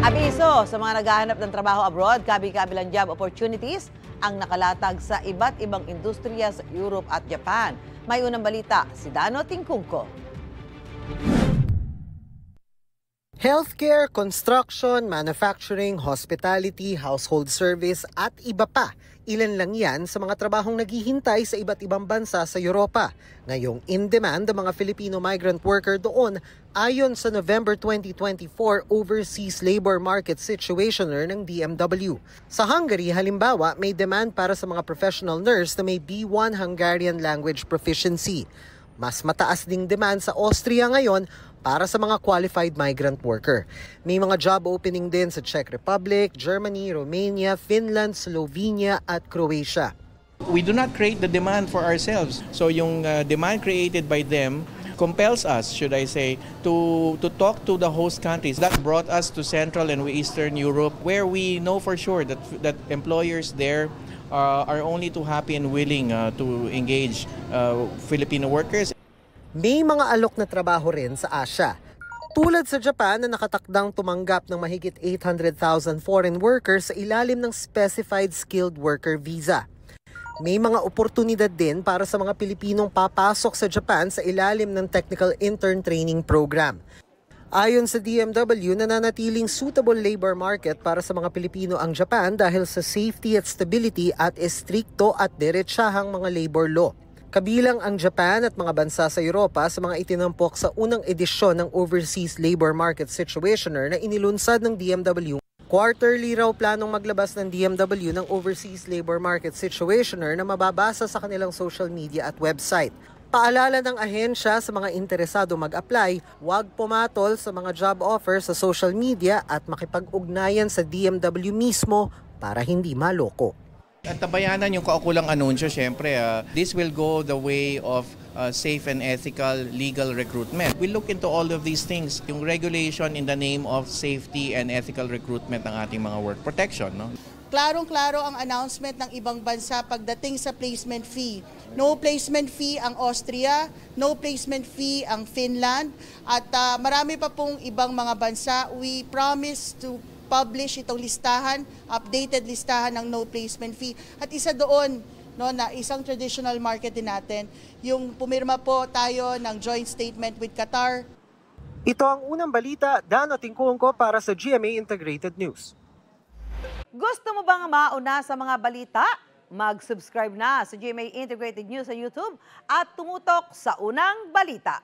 Abiso sa mga naghahanap ng trabaho abroad, kabi-kabilang job opportunities ang nakalatag sa iba't ibang industriya sa Europe at Japan. May unang balita, si Dano Tingkungko. Healthcare, construction, manufacturing, hospitality, household service at iba pa. Ilan lang yan sa mga trabahong naghihintay sa iba't ibang bansa sa Europa. Ngayong in-demand ang mga Filipino migrant worker doon ayon sa November 2024 Overseas Labor Market Situationer ng DMW. Sa Hungary, halimbawa, may demand para sa mga professional nurse na may B1 Hungarian language proficiency. Mas mataas ding demand sa Austria ngayon para sa mga qualified migrant worker. May mga job opening din sa Czech Republic, Germany, Romania, Finland, Slovenia at Croatia. We do not create the demand for ourselves. So yung demand created by them compels us, should I say, to talk to the host countries. That brought us to Central and Eastern Europe, where we know for sure that employers there are only too happy and willing to engage Filipino workers. May mga alok na trabaho rin sa Asia. Tulad sa Japan na nakatakdang tumanggap ng mahigit 800,000 foreign workers sa ilalim ng Specified Skilled Worker Visa. May mga oportunidad din para sa mga Pilipinong papasok sa Japan sa ilalim ng Technical Intern Training Program. Ayon sa DMW, nananatiling suitable labor market para sa mga Pilipino ang Japan dahil sa safety at stability at estrikto at diretsahang mga labor law. Kabilang ang Japan at mga bansa sa Europa sa mga itinampok sa unang edisyon ng Overseas Labor Market Situationer na inilunsad ng DMW. Quarterly raw planong maglabas ng DMW ng Overseas Labor Market Situationer na mababasa sa kanilang social media at website. Paalala ng ahensya sa mga interesado mag-apply, huwag pumatol sa mga job offers sa social media at makipag-ugnayan sa DMW mismo para hindi maloko. At tabayanan yung kaukulang anunsyo, syempre, this will go the way of safe and ethical legal recruitment. We look into all of these things, yung regulation in the name of safety and ethical recruitment ng ating mga work protection. No? Klarong-klaro ang announcement ng ibang bansa pagdating sa placement fee. No placement fee ang Austria, no placement fee ang Finland, at marami pa pong ibang mga bansa. We promise to publish itong listahan, updated listahan ng no placement fee. At isa doon, no, na isang traditional market din natin, yung pumirma po tayo ng joint statement with Qatar. Ito ang unang balita, Dano Tingkungko para sa GMA Integrated News. Gusto mo bang mauna sa mga balita? Mag-subscribe na sa GMA Integrated News sa YouTube at tumutok sa unang balita.